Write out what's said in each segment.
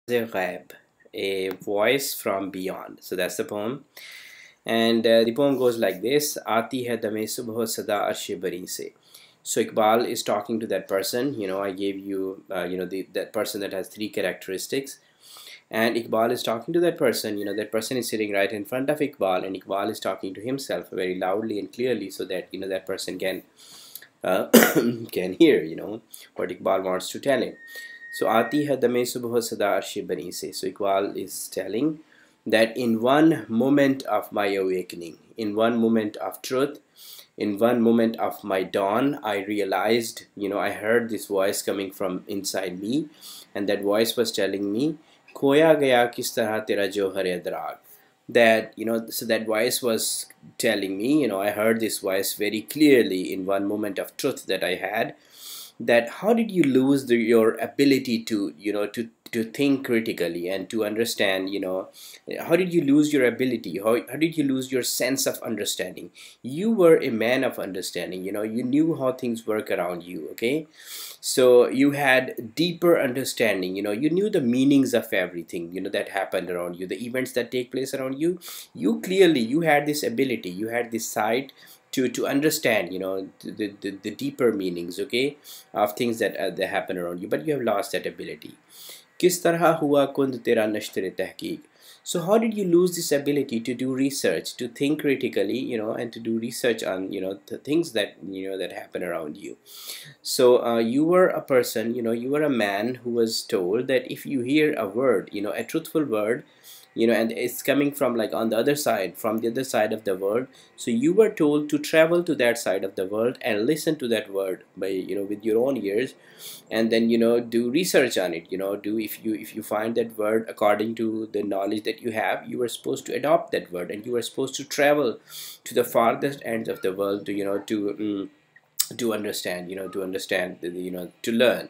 Ghaib, a voice from beyond. So that's the poem. And the poem goes like this: Aati hai dame subh sada arsh bari se. So Iqbal is talking to that person. I gave you, that person that has three characteristics. And Iqbal is talking to that person. That person is sitting right in front of Iqbal, and Iqbal is talking to himself very loudly and clearly so that, that person uh, can hear, what Iqbal wants to tell him. So Aati hai dame subh sada arsh bani se. So Iqbal is telling that in one moment of my awakening, in one moment of truth, in one moment of my dawn, I realized, I heard this voice coming from inside me, and that voice was telling me, Khoya gaya kis tarah tera johar adrag. That, so that voice was telling me, I heard this voice very clearly in one moment of truth that I had, that how did you lose your ability to to think critically and to understand, how did you lose your ability, how did you lose your sense of understanding? You were a man of understanding, you knew how things work around you, okay? So you had deeper understanding, you knew the meanings of everything, that happened around you, the events that take place around you. You clearly, you had this ability, you had this sight to understand, the deeper meanings, okay, of things that happen around you, but you have lost that ability. किस तरह हुआ कुंद तेरा नश्तर तहकीक. So how did you lose this ability to do research, to think critically, and to do research on, the things that, that happen around you? So you were a person, you were a man who was told that if you hear a word, a truthful word, and it's coming from like on the other side, from the other side of the world, so you were told to travel to that side of the world and listen to that word by, with your own ears, and then, do research on it, do, if you find that word according to the knowledge that you have, you were supposed to adopt that word, and you were supposed to travel to the farthest ends of the world to, to understand, to understand, to learn,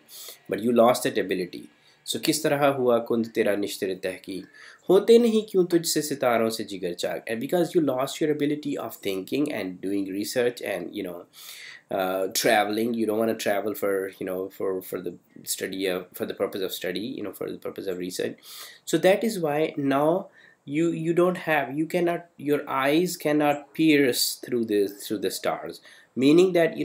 but you lost that ability. So किस तरह हुआ कुंद तेरा निश्तर तहकीक, होते नहीं क्यों तुझसे सितारों से जिगर चाक. And because you lost your ability of thinking and doing research and, traveling, you don't want to travel for, for the study of, for the purpose of study, for the purpose of research. So that is why now you don't have, you cannot, your eyes cannot pierce through the stars, meaning that,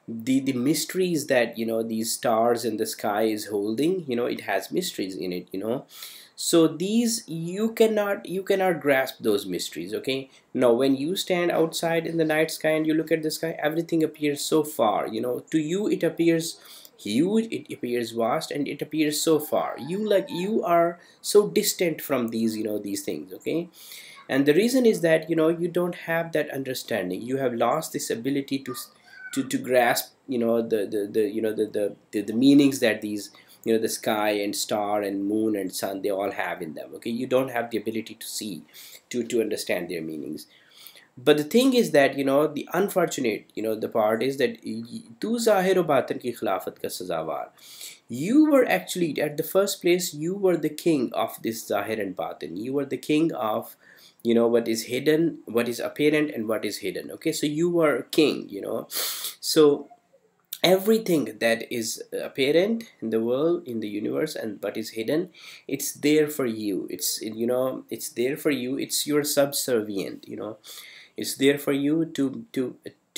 the mysteries that, these stars in the sky is holding, it has mysteries in it, so these, you cannot grasp those mysteries, okay? Now when you stand outside in the night sky and you look at the sky, everything appears so far, to you it appears huge, it appears vast, and it appears so far, you are so distant from these, these things, okay? And the reason is that, you don't have that understanding, you have lost this ability to grasp, the meanings that these, the sky and star and moon and sun, they all have in them, okay? You don't have the ability to see, to understand their meanings. But the thing is that, the unfortunate, the part is that tu zahir o batan ki khilafat ka sazawar. You were actually, at the first place, you were the king of this zahir and batin. You were the king of, what is hidden, what is apparent, and what is hidden, okay? So you were king, so everything that is apparent in the world, in the universe, and what is hidden, it's there for you, it's there for you, it's your subservient, it's there for you to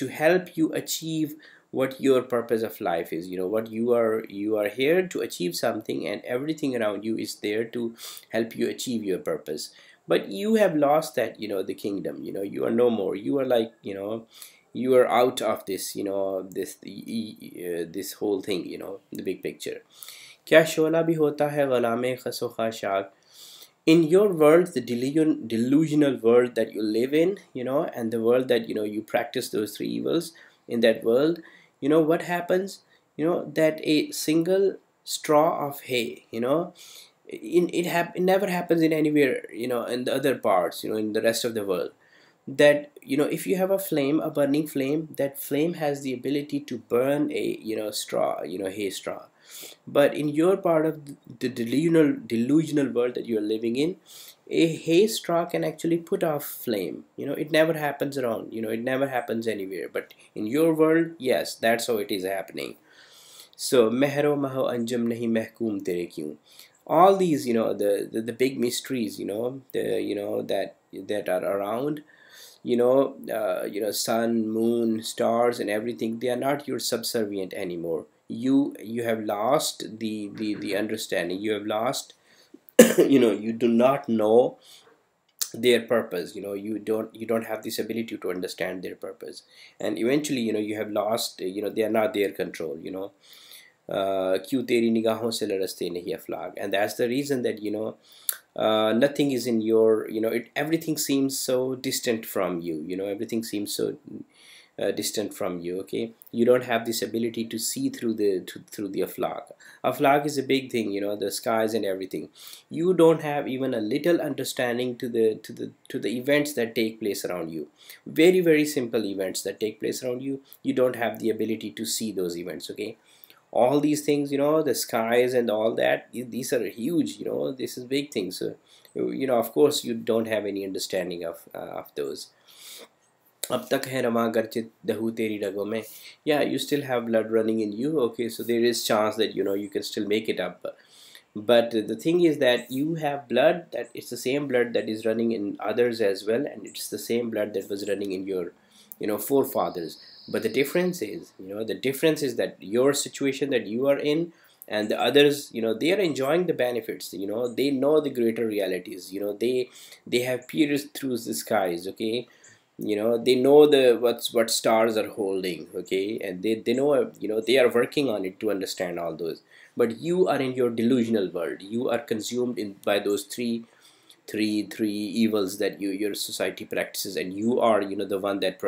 help you achieve what your purpose of life is, what you are here to achieve something, and everything around you is there to help you achieve your purpose. But you have lost that, the kingdom, you are no more, you are like, you are out of this, this whole thing, the big picture. क्या शोला भी होता है ग़लाम खसो खाशाक. In your world, the delusional world that you live in, and the world that, you practice those three evils in that world, what happens, that a single straw of hay, it never happens in anywhere, in the other parts, in the rest of the world, that, if you have a flame, a burning flame, that flame has the ability to burn a, straw, hay straw. But in your part of the delusional world that you are living in, a hay straw can actually put off flame, it never happens around, it never happens anywhere, but in your world, yes, that's how it is happening. So mehro maho anjum nahi mehkoom tere kyun. all these, the big mysteries, that are around, sun, moon, stars, and everything, they are not your subservient anymore. You have lost the understanding. You have lost you do not know their purpose. You don't have this ability to understand their purpose, and eventually, you have lost, they are not their control. क्यों तेरी निगाहों से लरसते नहीं अफलाक, and that's the reason that nothing is in your, everything seems so distant from you. Everything seems so distant from you. Okay, you don't have this ability to see through the aflaq. Aflaq is a big thing, the skies and everything. You don't have even a little understanding to the events that take place around you. Very, very simple events that take place around you. You don't have the ability to see those events. Okay, all these things, the skies and all that, these are huge. This is big things. So of course you don't have any understanding of those. अब तक है रमा गर्चित दहू तेरी रगों में. Yeah, you still have blood running in you. Okay, so there is chance that you can still make it up. But the thing is that you have blood, that it's the same blood that is running in others as well, and it's the same blood that was running in your forefathers. But the difference is that your situation that you are in, and the others, they are enjoying the benefits. They know the greater realities. They have pierced through the skies. Okay, they know what stars are holding. Okay, and they know, they are working on it to understand all those. But you are in your delusional world. You are consumed in by those three evils that your society practices, and you are, the one that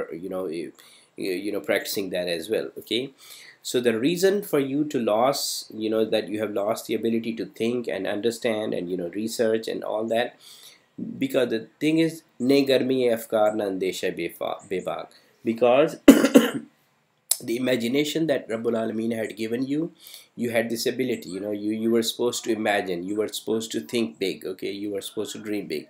practicing that as well. Okay, so the reason for you to lose, that you have lost the ability to think and understand and research and all that, because the thing is, ne garmi afkar na andesha bebag, because the imagination that Rabbul Alameen had given you, you had this ability. You were supposed to imagine, you were supposed to think big. Okay, you were supposed to dream big,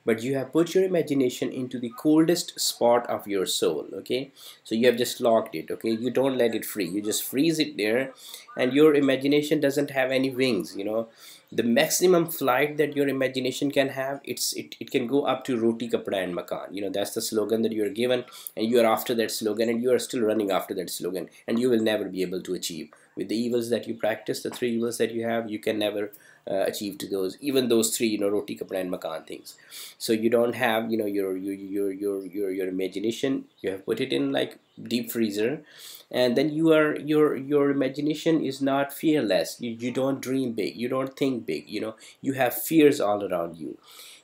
but you have put your imagination into the coldest spot of your soul. Okay, so you have just locked it. Okay, you don't let it free, you just freeze it there, and your imagination doesn't have any wings. The maximum flight that your imagination can have, it can go up to roti kapda and makan. That's the slogan that you are given, and you are after that slogan, and you are still running after that slogan, and you will never be able to achieve. With the evils that you practice, the three evils that you have, you can never achieve to those, even those three, roti kapda and makan things. So you don't have, your imagination. You have put it in like deep freezer, and then your imagination is not fearless. You don't dream big, you don't think big. You have fears all around you.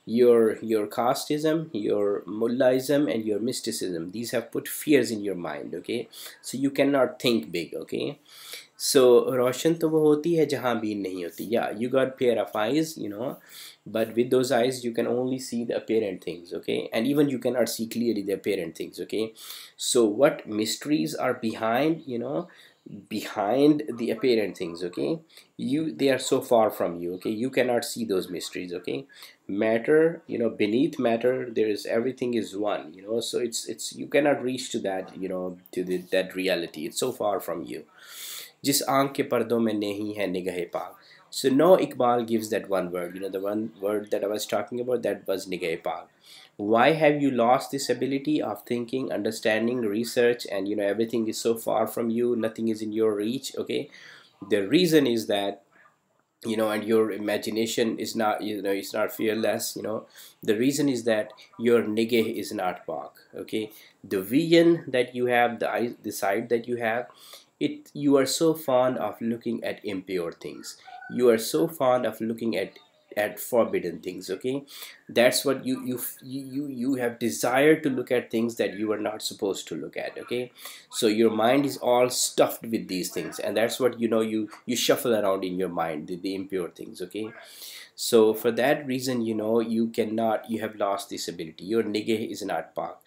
Your casteism, your mullaism, and your mysticism, these have put fears in your mind. Okay, so you cannot think big. Okay, so रोशन तो वो होती है जहाँ been नहीं होती. Yeah, you got pair of eyes, but with those eyes you can only see the apparent things. Okay, and even you cannot see clearly the apparent things. Okay, so what mysteries are behind the apparent things? Okay, they are so far from you. Okay, you cannot see those mysteries. Okay, matter, beneath matter there is, everything is one. So it's you cannot reach to that, that reality. It's so far from you. जिस आंख के पर्दों में नहीं है निगाह पाक. So no, Iqbal gives that one word, the one word that I was talking about, that was nigah pak. Why have you lost this ability of thinking, understanding, research, and everything is so far from you, nothing is in your reach? Okay, the reason is that, and your imagination is not, it's not fearless. The reason is that your nigah is not pak. Okay, the vision that you have, the sight that you have, you are so fond of looking at impure things. You are so fond of looking at forbidden things. Okay, that's what you have desired to look at things that you are not supposed to look at. Okay, so your mind is all stuffed with these things, and that's what you shuffle around in your mind, the impure things. Okay, so for that reason, you have lost this ability. Your nigah is not pak.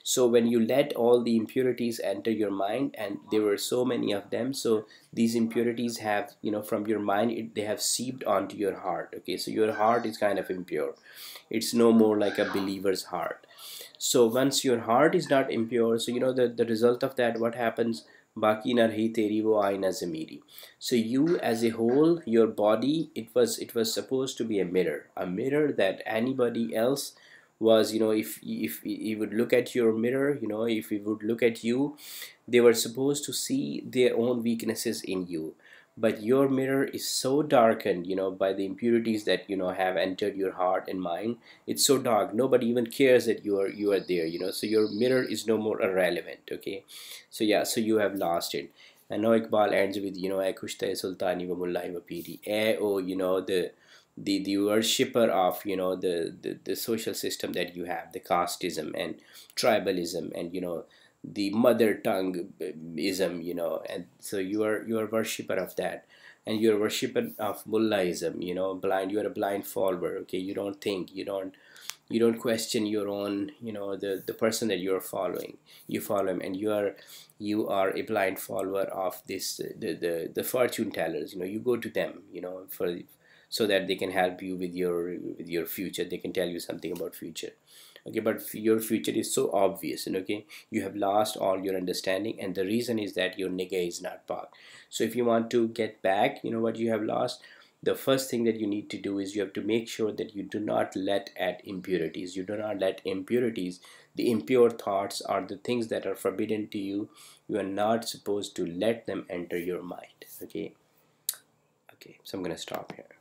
So when you let all the impurities enter your mind, and there were so many of them, so these impurities have, from your mind, they have seeped onto your heart. Okay, so your heart is kind of impure. It's no more like a believer's heart. So once your heart is not impure, so the result of that, what happens? बाकी ना रही तेरी वो आईना ज़मीरी. So you as a whole, your body, it was supposed to be a mirror that anybody else was, if you would look at your mirror, if you would look at you, they were supposed to see their own weaknesses in you. But your mirror is so darkened, by the impurities that have entered your heart and mind. It's so dark, nobody even cares that you are there, so your mirror is no more irrelevant. Okay, so yeah, so you have lost it. And now Iqbal ends with, "Eh kushta sultani wa mullahi wa piri." Oh, the worshipper of, the social system that you have, the casteism and tribalism, and the mother tongue ism, and so you are worshipper of that, and you're a worshipper of mullahism, blind. You're a blind follower. Okay, you don't think, you don't question your own, the person that you're following. You follow him, and you are a blind follower of this, the fortune tellers. You go to them, for so that they can help you with your future. They can tell you something about future. Okay, but your future is so obvious, and okay, you have lost all your understanding, and the reason is that your nigga is not parked. So if you want to get back, what you have lost, the first thing that you need to do is you have to make sure that you do not let at impurities. You do not let impurities, the impure thoughts, or the things that are forbidden to you. You are not supposed to let them enter your mind. Okay, so I'm gonna stop here.